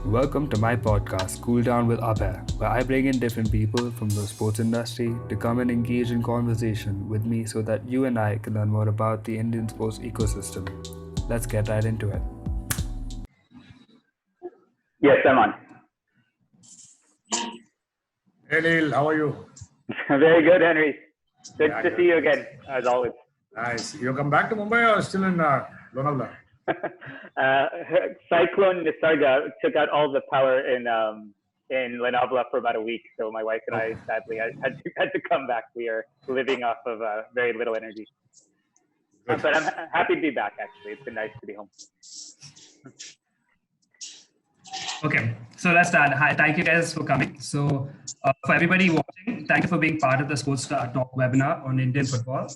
Welcome to my podcast, Cool Down with Abhay, where I bring in different people from the sports industry to come and engage in conversation with me so that you and I can learn more about the Indian sports ecosystem. Let's get right into it. Yes, I'm on. Hey Neil, how are you? Very good, Henry. Good Yeah, to good. see you again, as always. Nice. You come back to Mumbai or still in Lonavala? Cyclone Nisarga took out all the power in Lonavala for about a week, so my wife and I sadly had to come back. We are living off of very little energy. But I'm happy to be back, actually. It's been nice to be home. Okay, so let's start. Hi, thank you guys for coming. So for everybody watching, thank you for being part of the Sports Talk webinar on Indian football.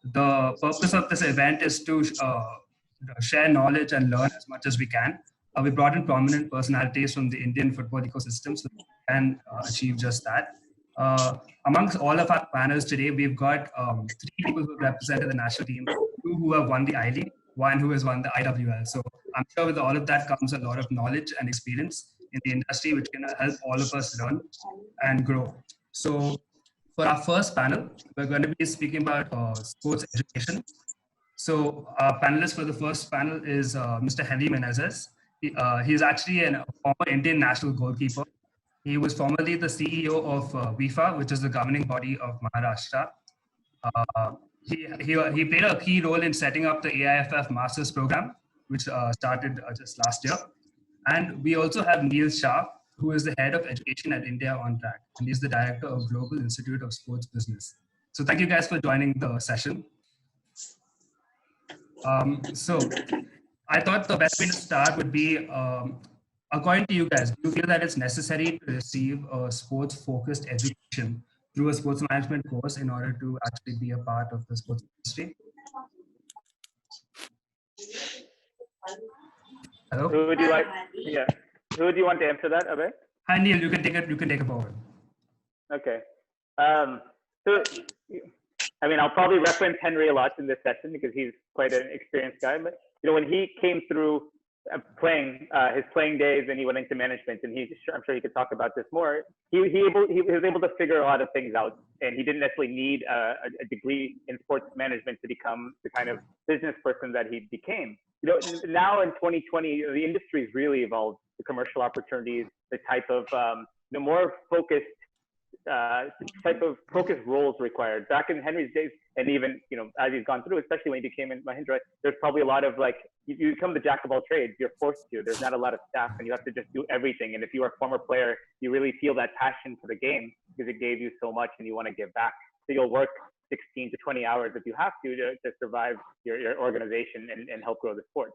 The purpose of this event is to share knowledge and learn as much as we can. We brought in prominent personalities from the Indian football ecosystem so we can achieve just that. Amongst all of our panels today, we've got 3 people who have represented the national team, 2 who have won the I-League, 1 who has won the IWL. So I'm sure with all of that comes a lot of knowledge and experience in the industry, which can help all of us learn and grow. So for our first panel, we're going to be speaking about sports education. So our panelist for the first panel is Mr. Henry Menezes. He's actually a former Indian national goalkeeper. He was formerly the CEO of WIFA, which is the governing body of Maharashtra. He played a key role in setting up the AIFF Masters program, which started just last year. And we also have Neil Shah, who is the head of education at India On Track, and he's the director of Global Institute of Sports Business. So thank you guys for joining the session. So I thought the best way to start would be, according to you guys, do you feel that it's necessary to receive a sports-focused education through a sports management course in order to actually be a part of the sports industry? Hello? Who would you like? Yeah. Who do you want to answer that, Abhay? Hi, Neil. You can take it. You can take it forward. Okay. So, I mean, I'll probably reference Henry a lot in this session because he's quite an experienced guy. But when he came through playing his playing days and he went into management, and I'm sure he could talk about this more. He was able to figure a lot of things out, and he didn't necessarily need a degree in sports management to become the kind of business person that he became. Now in 2020, the industry's really evolved. The commercial opportunities, the type of more focused type of focused roles required. Back in Henry's days, and even as he's gone through, especially when he became in Mahindra, there's probably a lot of you become the jack of all trades. You're forced to. There's not a lot of staff, and you have to just do everything. And if you are a former player, you really feel that passion for the game because it gave you so much, and you want to give back. So you'll work 16 to 20 hours if you have to survive your organization and help grow the sport.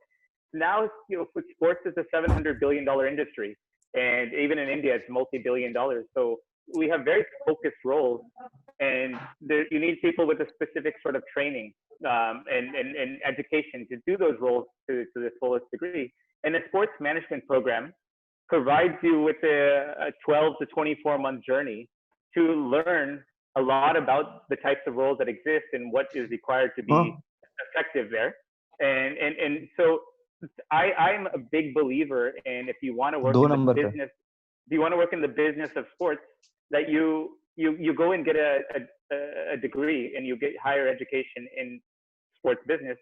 Now, sports is a $700 billion industry, and even in India, it's multi-billion dollars. So we have very focused roles, and you need people with a specific sort of training and education to do those roles to the fullest degree. And the sports management program provides you with a 12 to 24 month journey to learn a lot about the types of roles that exist and what is required to be effective there. And so I'm a big believer in, if you want to work in the business, if you want to work in the business of sports, that you go and get a degree and you get higher education in sports business.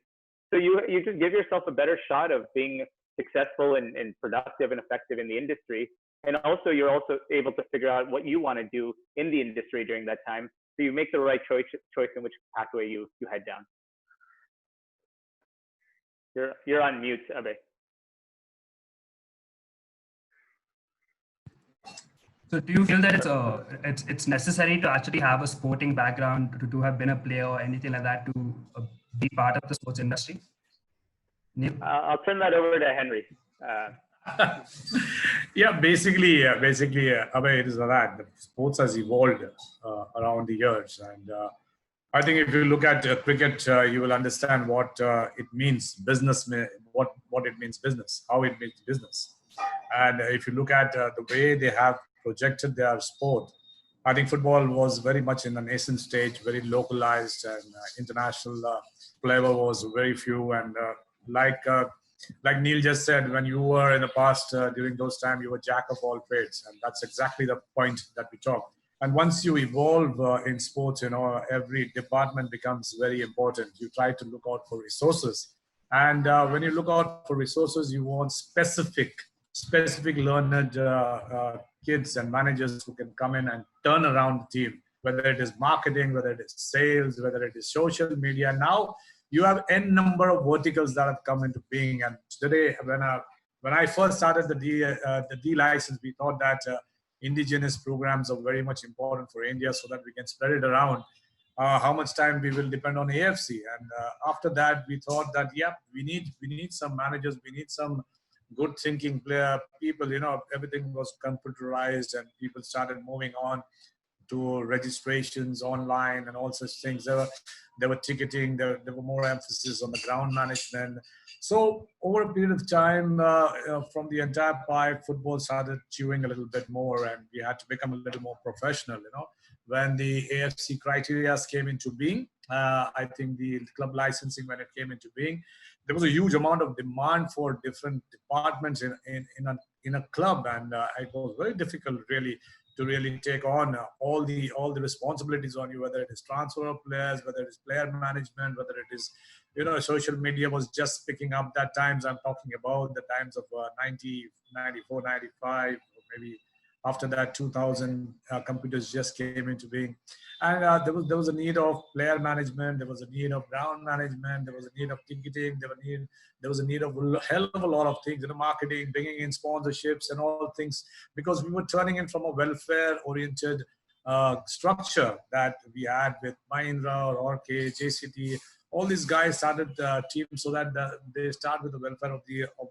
So you just give yourself a better shot of being successful and productive and effective in the industry. And also, you're also able to figure out what you want to do in the industry during that time. So you make the right choice in which pathway you head down. You're on mute, Abhay. So do you feel that it's necessary to actually have a sporting background to have been a player or anything like that to be part of the sports industry? Neil? I'll turn that over to Henry. Yeah, basically, Abhay, it is that sports has evolved around the years, and I think if you look at cricket, you will understand what it means business, what it means business, how it means business. And if you look at the way they have projected their sport, I think football was very much in the nascent stage, very localized, and international flavor was very few. And like Neil just said, when you were in the past, during those times, you were jack of all trades. And that's exactly the point that we talk. And once you evolve in sports, every department becomes very important. You try to look out for resources. And when you look out for resources, you want specific learned kids and managers who can come in and turn around the team, whether it is marketing, whether it is sales, whether it is social media. Now you have n number of verticals that have come into being. And today, when I first started the D license, we thought that indigenous programs are very much important for India so that we can spread it around. How much time we will depend on AFC. And after that, we thought that, we need some managers, we need some good thinking player people. Everything was computerized and people started moving on to registrations online and all such things. There were ticketing, there were more emphasis on the ground management. So over a period of time, from the entire pie, football started chewing a little bit more, and we had to become a little more professional. When the AFC criteria came into being, I think the club licensing, when it came into being, there was a huge amount of demand for different departments in a club, and it was very difficult to really take on all the responsibilities on you, whether it is transfer of players, whether it is player management, whether it is, social media was just picking up that times. I'm talking about the times of 90, 94, 95, or maybe after that 2000, computers just came into being. And there was a need of player management, there was a need of ground management, there was a need of ticketing, there was a need of a hell of a lot of things, marketing, bringing in sponsorships and all things, because we were turning in from a welfare-oriented structure that we had with Mahindra or Orchid, JCT. All these guys started teams so that they start with the welfare of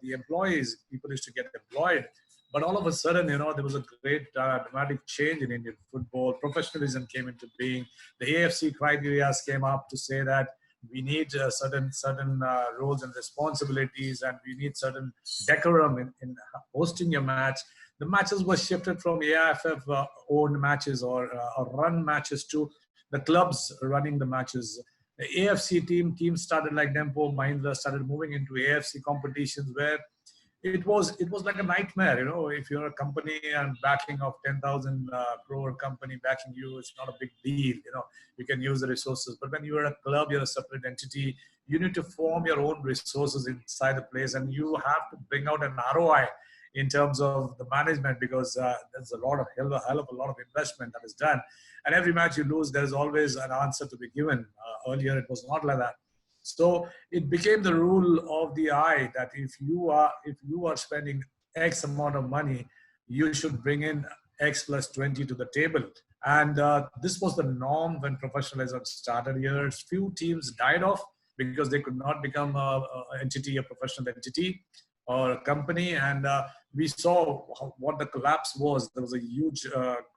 the employees. People used to get employed. But all of a sudden, there was a great dramatic change in Indian football. Professionalism came into being. The AFC criteria came up to say that we need certain roles and responsibilities, and we need certain decorum in hosting your match. The matches were shifted from AIFF owned matches or run matches to the clubs running the matches. The AFC teams started, like Dempo, Mahindra, started moving into AFC competitions where it was like a nightmare. If you're a company and backing of 10,000 crore company backing you, it's not a big deal. You can use the resources. But when you're a club, you're a separate entity. You need to form your own resources inside the place, and you have to bring out an ROI in terms of the management, because there's a hell of a lot of investment that is done. And every match you lose, there's always an answer to be given. Earlier, it was not like that. So it became the rule of the eye that if you are spending X amount of money, you should bring in X plus 20 to the table. And this was the norm when professionalism started here. Few teams died off because they could not become a professional entity or a company. And we saw what the collapse was. There was a huge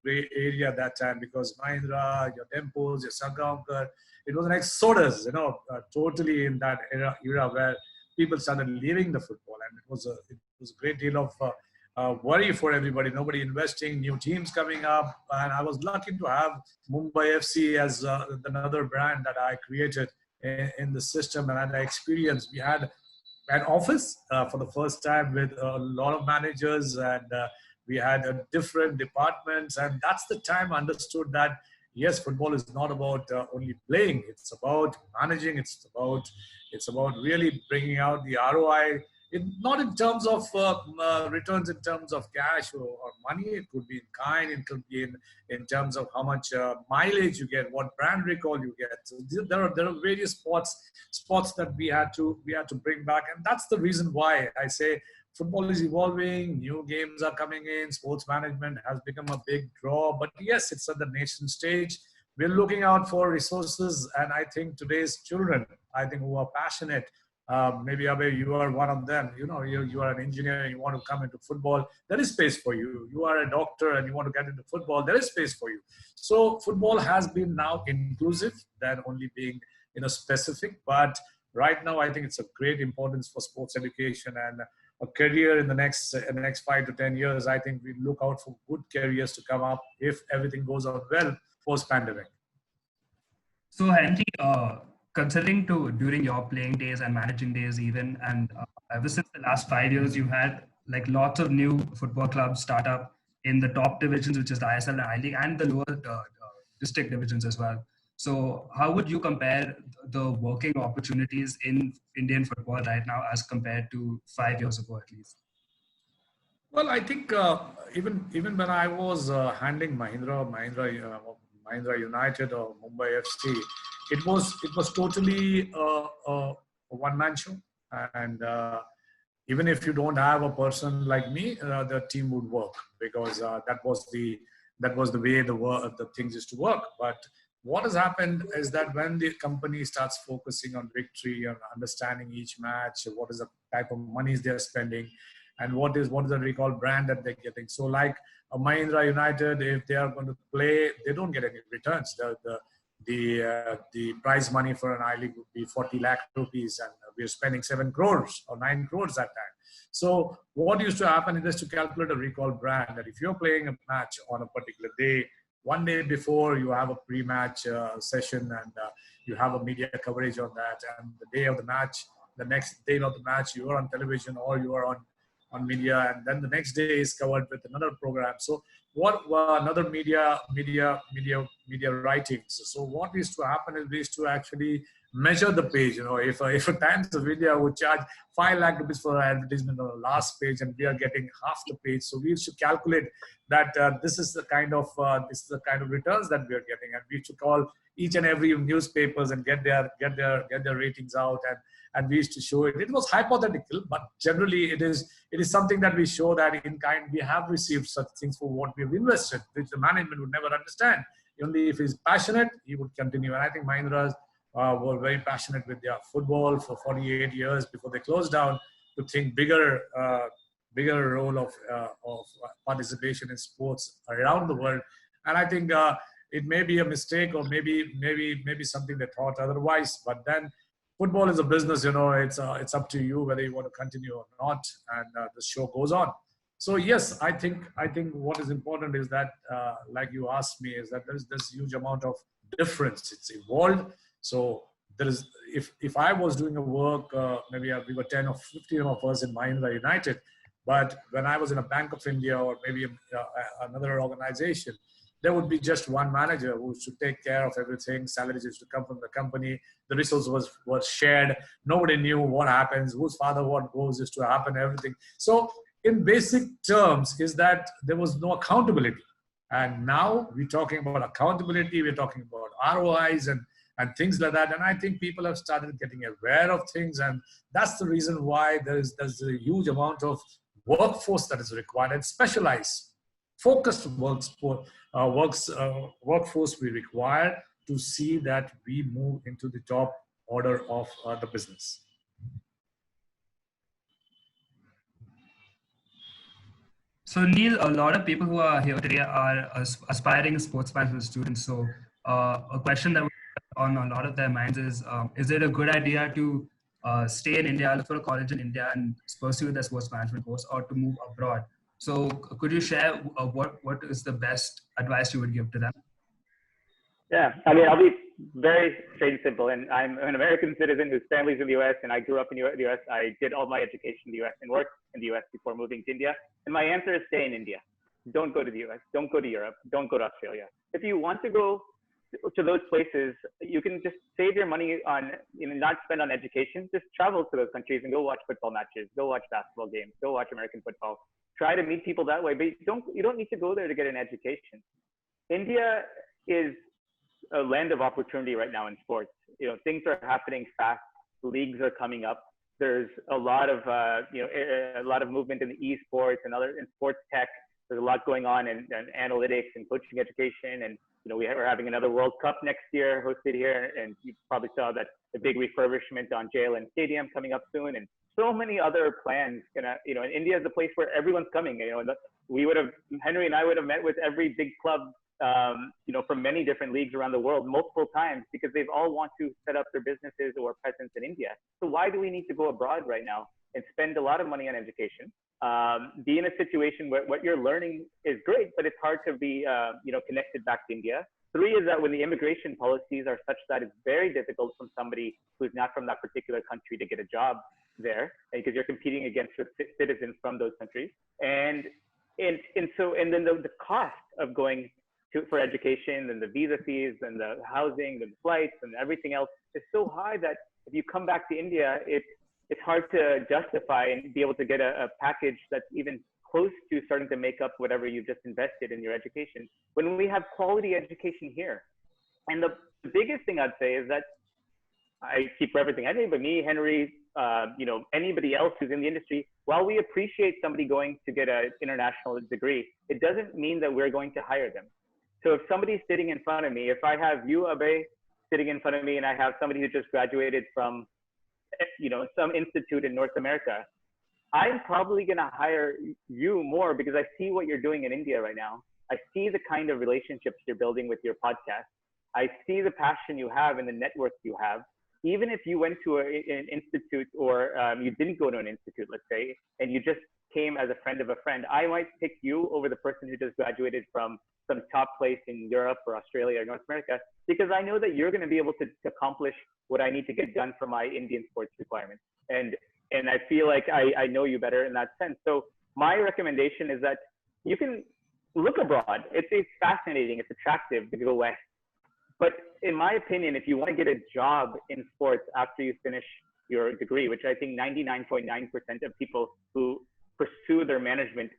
gray area at that time because Mahindra, your Dempos, your Sangaonkar, it was an exodus, totally in that era where people started leaving the football, and it was a great deal of worry for everybody. Nobody investing, new teams coming up, and I was lucky to have Mumbai FC as another brand that I created in the system, and I experienced. We had an office for the first time with a lot of managers, and we had different departments, and that's the time I understood that. Yes, football is not about only playing. It's about managing. It's about really bringing out the ROI. Not in terms of returns in terms of cash or money. It could be in kind. It could be in terms of how much mileage you get, what brand recall you get. So there are various spots that we had to bring back, and that's the reason why I say football is evolving, new games are coming in, sports management has become a big draw. But yes, it's at the nation stage. We're looking out for resources. And I think today's children, who are passionate, maybe Abhay, you are one of them. You are an engineer and you want to come into football. There is space for you. You are a doctor and you want to get into football. There is space for you. So football has been now inclusive than only being specific. But right now, I think it's of great importance for sports education and a career in the next 5 to 10 years. I think we look out for good careers to come up if everything goes on well post-pandemic. So Henry, considering during your playing days and managing days even, and ever since the last 5 years, you've had like lots of new football clubs start up in the top divisions, which is the ISL and I-League, and the lower district divisions as well. So how would you compare the working opportunities in Indian football right now as compared to 5 years ago, at least? Well, I think even when I was handling Mahindra United or Mumbai FC, it was totally a one-man show, and even if you don't have a person like me, the team would work because that was the way the things used to work. But what has happened is that when the company starts focusing on victory and understanding each match, what is the type of monies they're spending, and what is the recall brand that they're getting. So like Mahindra United, if they are going to play, they don't get any returns. The prize money for an I-League would be 40 lakh rupees, and we're spending 7 crores or 9 crores that time. So what used to happen is just to calculate a recall brand, that if you're playing a match on a particular day, one day before you have a pre-match session, and you have a media coverage on that, and the day of the match, the next day of the match, you are on television or you are on media, and then the next day is covered with another program. So what another media writings. So what used to happen is we used to actually measure the page. If a Times of India would charge 5 lakh rupees for an advertisement on the last page, and we are getting half the page, so we used to calculate that this is the kind of returns that we are getting, and we used to call each and every newspapers and get their ratings out, and we used to show it. It was hypothetical, but generally it is something that we show that in kind we have received such things for what we have invested, which the management would never understand. Only if he's passionate, he would continue. And I think Mahindras were very passionate with their football for 48 years before they closed down, to think bigger role of participation in sports around the world. And I think it may be a mistake, or maybe something they thought otherwise. But then football is a business, it's up to you whether you want to continue or not, and the show goes on. So yes, I think what is important is that, like you asked me, is that there's this huge amount of difference. It's evolved. So there is, if I was doing a work, maybe we were 10 or 15 of us in Mahindra United, but when I was in a Bank of India or maybe another organization, there would be just one manager who should take care of everything. Salaries used to come from the company. The resource was shared. Nobody knew what happens, whose father what goes used to happen, everything. So in basic terms is that there was no accountability. And now we're talking about accountability. We're talking about ROIs and things like that. And I think people have started getting aware of things. And that's the reason why there's a huge amount of workforce that is required, and specialized, focused workforce we require to see that we move into the top order of the business. So Neil, a lot of people who are here today are aspiring sports management students. So a question that on a lot of their minds is it a good idea to stay in India, look for a college in India and pursue the sports management course, or to move abroad? So could you share what is the best advice you would give to them? Yeah, I mean, I'll be very straight and simple. And I'm an American citizen whose family's in the US, and I grew up in the US. I did all my education in the US and worked in the US before moving to India. And my answer is stay in India. Don't go to the US. Don't go to Europe. Don't go to Australia. If you want to go to those places, you can just save your money on, not spend on education. Just travel to those countries and go watch football matches, go watch basketball games, go watch American football. Try to meet people that way, but you don't need to go there to get an education. India is a land of opportunity right now in sports. Things are happening fast. Leagues are coming up. There's a lot of movement in the esports and in sports tech. There's a lot going on in analytics and coaching education. And we're having another World Cup next year hosted here, and you probably saw that the big refurbishment on JLN Stadium coming up soon, and so many other plans. And India is a place where everyone's coming. Henry and I would have met with every big club, from many different leagues around the world multiple times, because they've all want to set up their businesses or presence in India. So why do we need to go abroad right now and spend a lot of money on education? Be in a situation where what you're learning is great, but it's hard to be, connected back to India. Three is that when the immigration policies are such that it's very difficult from somebody who's not from that particular country to get a job there, because you're competing against citizens from those countries. And then the cost of going for education and the visa fees and the housing and the flights and everything else is so high that if you come back to India, it's hard to justify and be able to get a package that's even close to starting to make up whatever you've just invested in your education when we have quality education here. And the biggest thing I'd say is that I keep referencing Henry, but me, Henry, anybody else who's in the industry, while we appreciate somebody going to get an international degree, it doesn't mean that we're going to hire them. So if somebody's sitting in front of me, if I have you, Abhay, sitting in front of me, and I have somebody who just graduated from, some institute in North America, I'm probably going to hire you more because I see what you're doing in India right now. I see the kind of relationships you're building with your podcast. I see the passion you have and the network you have. Even if you went to an institute or you didn't go to an institute, let's say, and you just came as a friend of a friend, I might pick you over the person who just graduated from some top place in Europe or Australia or North America, because I know that you're going to be able to accomplish what I need to get done for my Indian sports requirements. And I feel like I know you better in that sense. So my recommendation is that you can look abroad. It's fascinating. It's attractive to go west. But in my opinion, if you want to get a job in sports after you finish your degree, which I think 99.9% of people who pursue their management,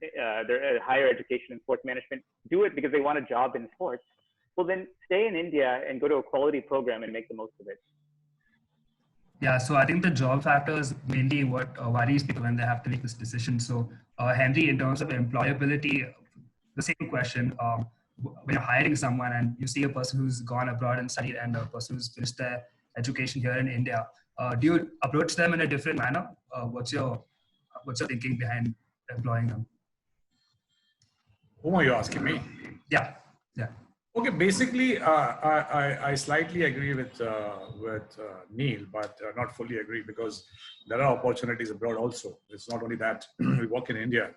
their higher education in sports management, do it because they want a job in sports, well, then stay in India and go to a quality program and make the most of it. Yeah, so I think the job factor is mainly what worries people when they have to make this decision. So Henry, in terms of employability, the same question, when you're hiring someone and you see a person who's gone abroad and studied and a person who's finished their education here in India, do you approach them in a different manner? What's your thinking behind employing them? Whom are you asking me? Yeah. Okay, basically, I slightly agree with Neil, but not fully agree, because there are opportunities abroad also. It's not only that we work in India.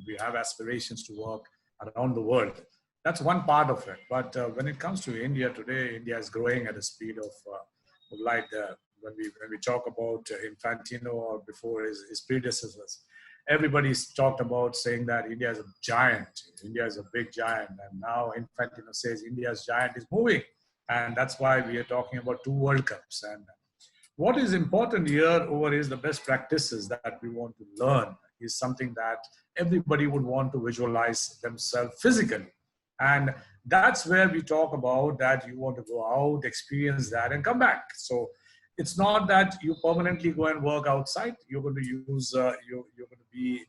We have aspirations to work around the world. That's one part of it. But when it comes to India today, India is growing at a speed of light. When we talk about Infantino or before his predecessors, everybody's talked about saying that India is a giant. India is a big giant. And now Infantino says India's giant is moving. And that's why we are talking about 2 World Cups. And what is important here is the best practices that we want to learn is something that everybody would want to visualize themselves physically. And that's where we talk about that you want to go out, experience that, and come back. So it's not that you permanently go and work outside. You're going to use, you're going to be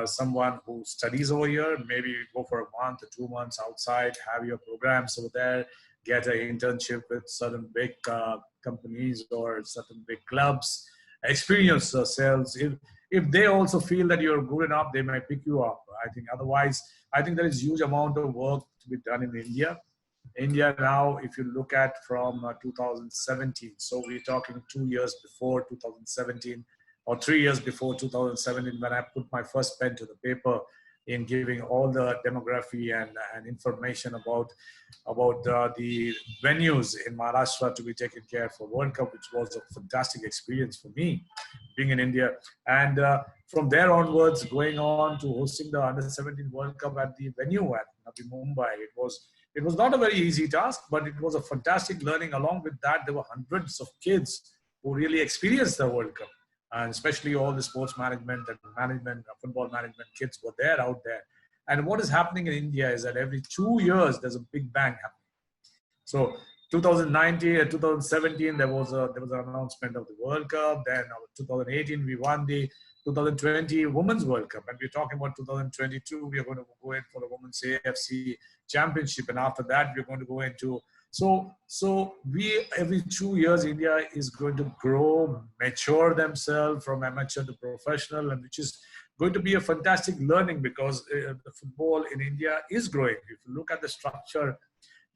someone who studies over here, maybe go for a month or 2 months outside, have your programs over there, get an internship with certain big companies or certain big clubs, experience yourselves. If they also feel that you're good enough, they might pick you up. I think otherwise, I think there is huge amount of work to be done in India. India now, if you look at from 2017, so we're talking 2 years before 2017 or 3 years before 2017, when I put my first pen to the paper in giving all the demography and information about the venues in Maharashtra to be taken care of for World Cup, which was a fantastic experience for me being in India. And from there onwards, going on to hosting the Under-17 World Cup at the venue at Navi Mumbai, it was not a very easy task, but it was a fantastic learning. Along with that, there were hundreds of kids who really experienced the World Cup. And especially all the sports management and football management kids were out there. And what is happening in India is that every 2 years, there's a big bang happening. So 2019 and 2017, there was an announcement of the World Cup. Then 2018, we won the 2020 Women's World Cup. And we're talking about 2022, we are going to go in for the Women's AFC Championship. And after that, we're going to go into So we, every 2 years, India is going to grow, mature themselves from amateur to professional, and which is going to be a fantastic learning, because the football in India is growing. If you look at the structure,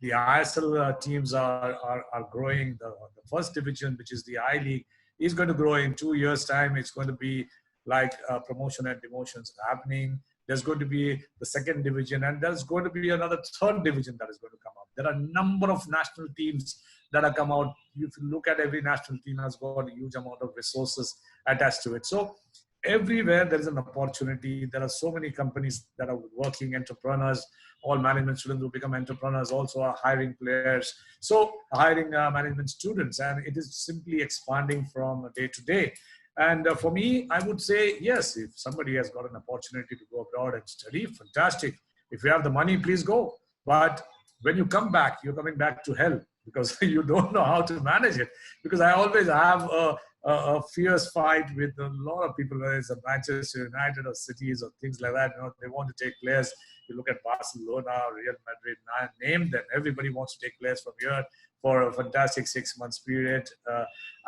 the ISL teams are growing. The first division, which is the I-League, is going to grow in 2 years' time. It's going to be like promotion and demotions happening. There's going to be the second division, and there's going to be another third division that is going to come up. There are a number of national teams that have come out. If you look at every national team has got a huge amount of resources attached to it. So everywhere there is an opportunity. There are so many companies that are working, entrepreneurs, all management students who become entrepreneurs also are hiring players. So hiring management students, and it is simply expanding from day to day. And for me, I would say, yes, if somebody has got an opportunity to go abroad and study, fantastic. If you have the money, please go. But when you come back, you're coming back to hell because you don't know how to manage it. Because I always have a fierce fight with a lot of people, whether it's a Manchester United or cities or things like that. You know, they want to take players. You look at Barcelona, Real Madrid, name them. Everybody wants to take players from here for a fantastic 6 months period.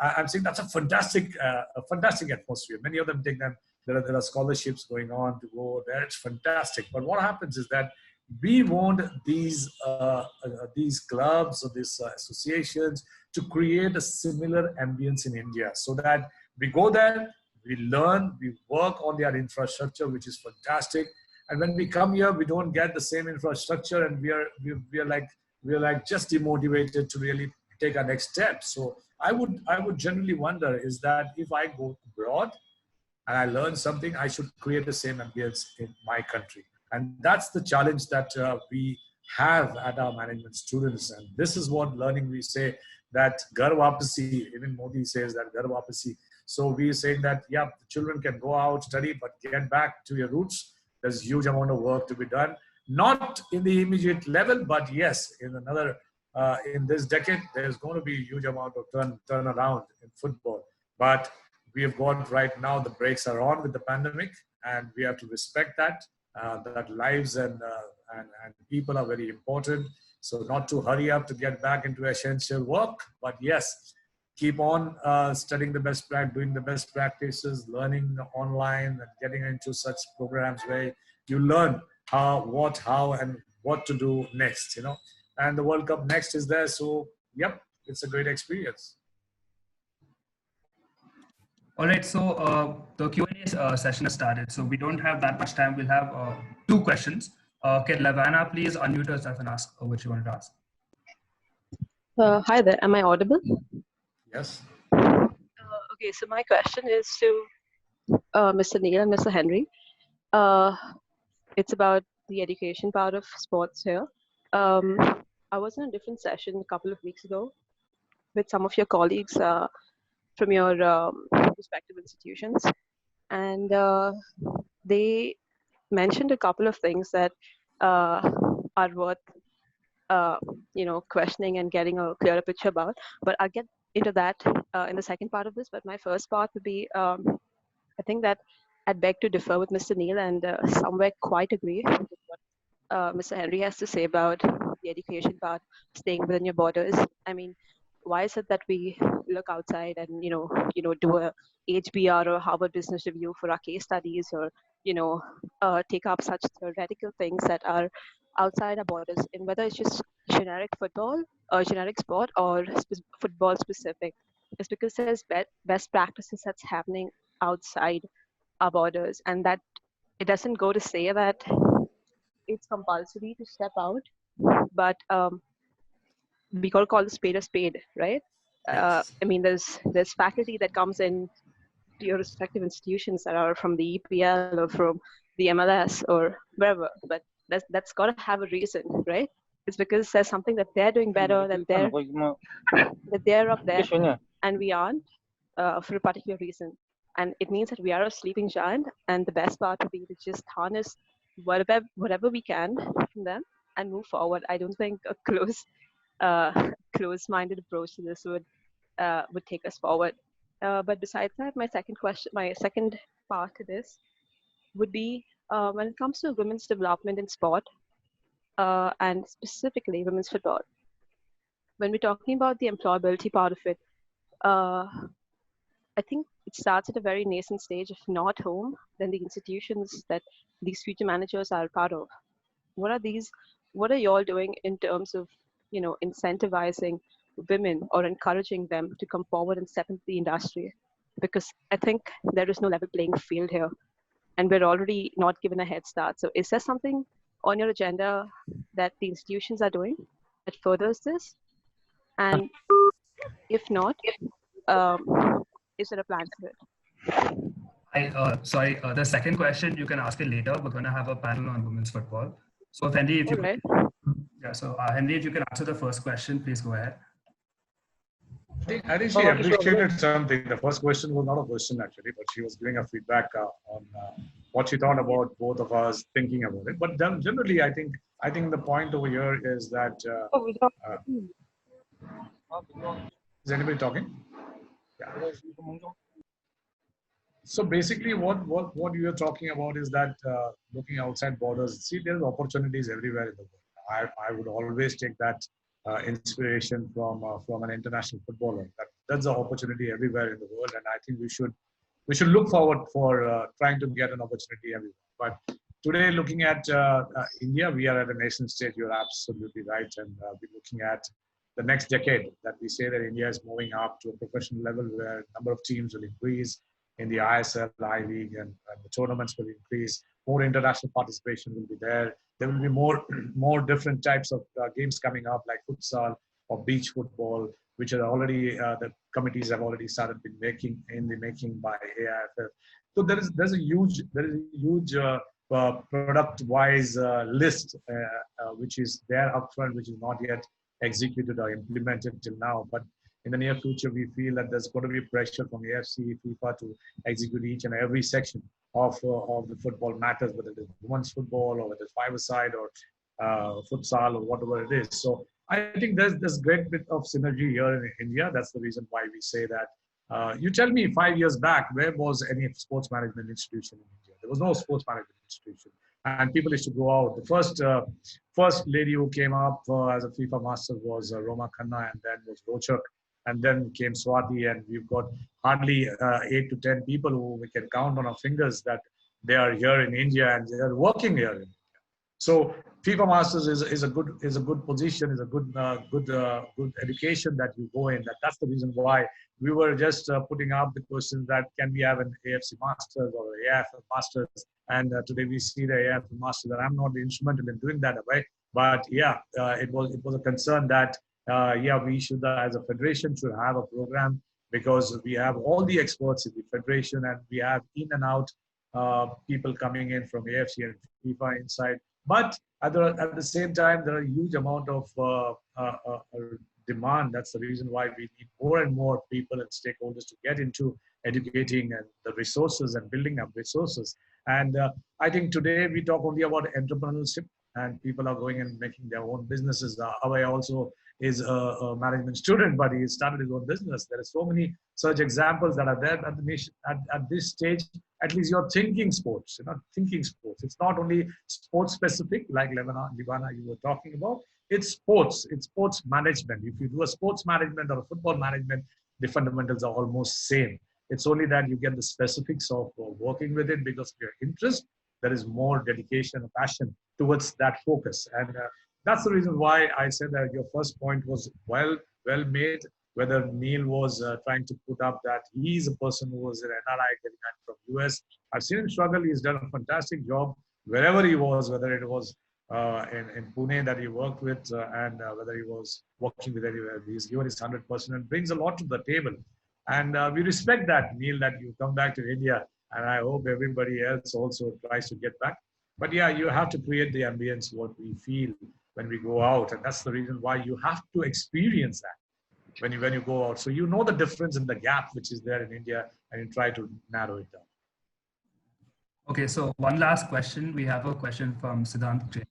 I'm saying that's a fantastic atmosphere. Many of them take them. There are scholarships going on to go there. It's fantastic. But what happens is that we want these clubs or these associations to create a similar ambience in India, so that we go there, we learn, we work on their infrastructure, which is fantastic. And when we come here, we don't get the same infrastructure, and we are like just demotivated to really take our next step. So I would generally wonder is that if I go abroad and I learn something, I should create the same ambience in my country. And that's the challenge that we have at our management students. And this is what learning we say that Ghar Wapasi, even Modi says that Ghar Wapasi. So we are saying that, yeah, the children can go out, study, but get back to your roots. There's a huge amount of work to be done. Not in the immediate level, but yes, in this decade, there's going to be a huge amount of turnaround in football. But we have got right now, the brakes are on with the pandemic, and we have to respect that. That lives and people are very important. So not to hurry up to get back into essential work, but yes, keep on studying the best practice, doing the best practices, learning online, and getting into such programs where you learn how, and what to do next, you know. And the World Cup next is there. So, yep, it's a great experience. All right, so the Q&A session has started. So we don't have that much time. We'll have 2 questions. Can Lavana please unmute herself and ask what you wanted to ask? Hi there, am I audible? Yes. Okay, so my question is to Mr. Neil and Mr. Henry. It's about the education part of sports here. I was in a different session a couple of weeks ago with some of your colleagues from your respective institutions, and they mentioned a couple of things that are worth questioning and getting a clearer picture about. But I'll get into that in the second part of this. But my first part would be, I think that I'd beg to differ with Mr. Neil and somewhere quite agree with what Mr. Henry has to say about the education part, staying within your borders. I mean, why is it that we look outside and do a HBR or Harvard Business Review for our case studies, or take up such theoretical things that are outside our borders, and whether it's just generic football or generic sport or football specific? It's because there's best practices that's happening outside our borders, and that it doesn't go to say that it's compulsory to step out, but we got to call a spade, right? Yes. I mean, there's faculty that comes in to your respective institutions that are from the EPL or from the MLS or wherever, but that's got to have a reason, right? It's because there's something that they're doing better, that they're up there and we aren't, for a particular reason. And it means that we are a sleeping giant, and the best part would be to just harness whatever we can from them and move forward. I don't think a close-minded approach to this would take us forward. But besides that, my second part to this would be when it comes to women's development in sport, and specifically women's football. When we're talking about the employability part of it, I think it starts at a very nascent stage. If not home, then the institutions that these future managers are part of. What are you all doing in terms of, incentivizing women or encouraging them to come forward and step into the industry? Because I think there is no level playing field here. and we're already not given a head start. So is there something on your agenda that the institutions are doing that furthers this? And if not, is there a plan for it? Sorry, the second question you can ask it later. We're going to have a panel on women's football. So Henry, if you All right. yeah, so Henry, if you can answer the first question, please go ahead. I think she appreciated something. The first question was not a question actually, but she was giving a feedback on what she thought about both of us thinking about it. But then generally, I think the point over here is that is anybody talking? Yeah. So basically, what you are talking about is that looking outside borders. See, there's opportunities everywhere in the world. I would always take that inspiration from an international footballer. That's an opportunity everywhere in the world, and I think we should look forward for trying to get an opportunity everywhere. But today, looking at India, we are at a nation stage. You're absolutely right, and we're looking at the next decade that we say that India is moving up to a professional level where number of teams will increase in the ISL, I-League, and the tournaments will increase. More international participation will be there. There will be more different types of games coming up, like futsal or beach football, which are already the committees have already started making by AIFF. So there's a huge product-wise list which is there upfront, which is not yet executed or implemented till now. But in the near future, we feel that there's going to be pressure from AFC, FIFA to execute each and every section of the football matters, whether it is women's football or whether it's five-a-side or futsal or whatever it is. So I think there's great bit of synergy here in India. That's the reason why we say that. You tell me 5 years back, where was any sports management institution in India? There was no sports management institution. And people used to go out. The first lady who came up as a FIFA master was Roma Khanna, and then was Rochak. And then came Swati, and we've got hardly 8 to 10 people who we can count on our fingers that they are here in India and they are working here in India. So FIFA Masters is a good position, is a good education that you go in. That's the reason why we were just putting up the question that can we have an AFC Masters or AIFF Masters, and today we see the AIFF Masters. And I'm not instrumental in doing that away, but yeah, it was a concern that. We should, as a federation, should have a program because we have all the experts in the federation and we have in and out people coming in from AFC and FIFA inside. But at the same time, there are a huge amount of demand. That's the reason why we need more and more people and stakeholders to get into educating and the resources and building up resources. And I think today we talk only about entrepreneurship and people are going and making their own businesses. Abhay also is a management student, but he started his own business. There are so many such examples that are there at the nation at this stage. At least you're thinking sports. You're not thinking sports. It's not only sports specific, like Livana you were talking about. It's sports. It's sports management. If you do a sports management or a football management, the fundamentals are almost same. It's only that you get the specifics of working with it because of your interest. There is more dedication and passion towards that focus. And that's the reason why I said that your first point was well made. Whether Neil was trying to put up that he's a person who was an NRI getting from US. I've seen him struggle. He's done a fantastic job wherever he was, whether it was in Pune that he worked with and whether he was working with anywhere. He's given his 100% and brings a lot to the table. And we respect that, Neil, that you come back to India. And I hope everybody else also tries to get back. But yeah, you have to create the ambience, what we feel when we go out. And that's the reason why you have to experience that when you go out. So you know the difference in the gap which is there in India and you try to narrow it down. Okay, so one last question. We have a question from Siddhant Jain,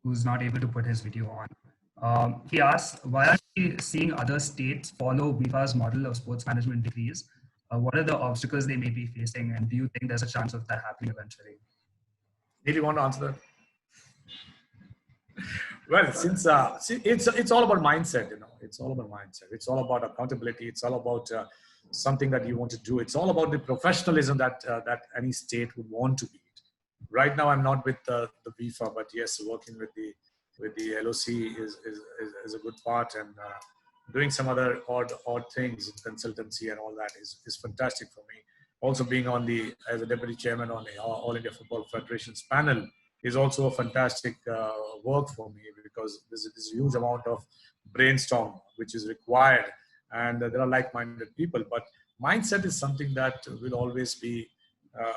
who's not able to put his video on. He asks, why are we seeing other states follow BIFA's model of sports management degrees? What are the obstacles they may be facing? And do you think there's a chance of that happening eventually? Neil, you want to answer that? Well, since it's all about mindset, it's all about mindset. It's all about accountability. It's all about something that you want to do. It's all about the professionalism that any state would want to be. Right now, I'm not with the BIFA, but yes, working with the LOC is a good part, and doing some other odd things in consultancy and all that is fantastic for me. also being on the as a deputy chairman on the All India Football Federation's panel is also a fantastic work for me, because there's a huge amount of brainstorm which is required, and there are like-minded people. But mindset is something that will always be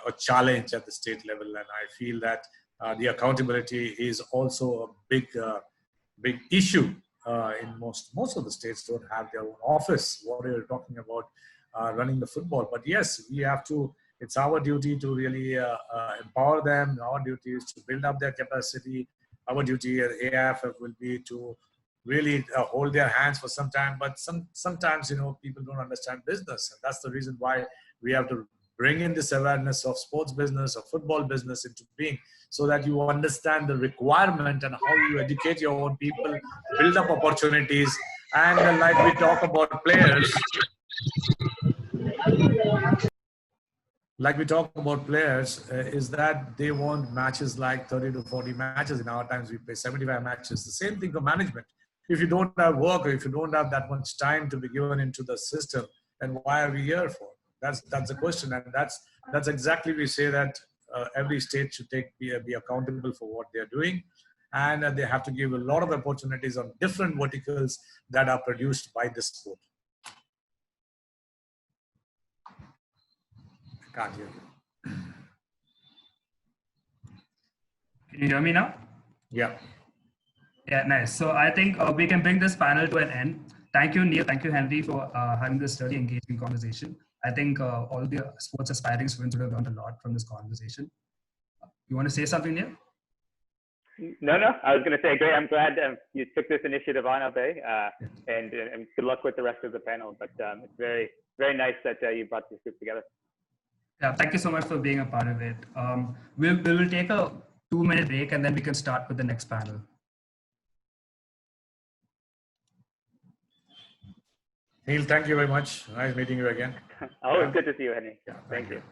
a challenge at the state level, and I feel that the accountability is also a big issue. In most of the states don't have their own office. What are you talking about running the football? But yes, we have to. It's our duty to really empower them. Our duty is to build up their capacity. Our duty at AIFF will be to really hold their hands for some time. But sometimes, people don't understand business, and that's the reason why we have to bring in this awareness of sports business or football business into being, so that you understand the requirement and how you educate your own people, build up opportunities. And like we talk about players, is that they want matches like 30 to 40 matches. In our times, we play 75 matches. The same thing for management. If you don't have work, or if you don't have that much time to be given into the system, then why are we here for? That's the question, and that's exactly we say that every state should be accountable for what they're doing, and they have to give a lot of opportunities on different verticals that are produced by this sport. I can't hear you. Can you hear me now? Yeah. Yeah, nice. So I think we can bring this panel to an end. Thank you, Neil. Thank you, Henry, for having this really engaging conversation. I think all the sports aspiring students would have learned a lot from this conversation. You want to say something, Neil? No. I was going to say, great. I'm glad you took this initiative on, Abhay, and good luck with the rest of the panel. But it's very, very nice that you brought this group together. Yeah, thank you so much for being a part of it. We'll take a 2-minute break, and then we can start with the next panel. Neil, thank you very much. Nice meeting you again. Always good to see you, Henry. Yeah, thank you.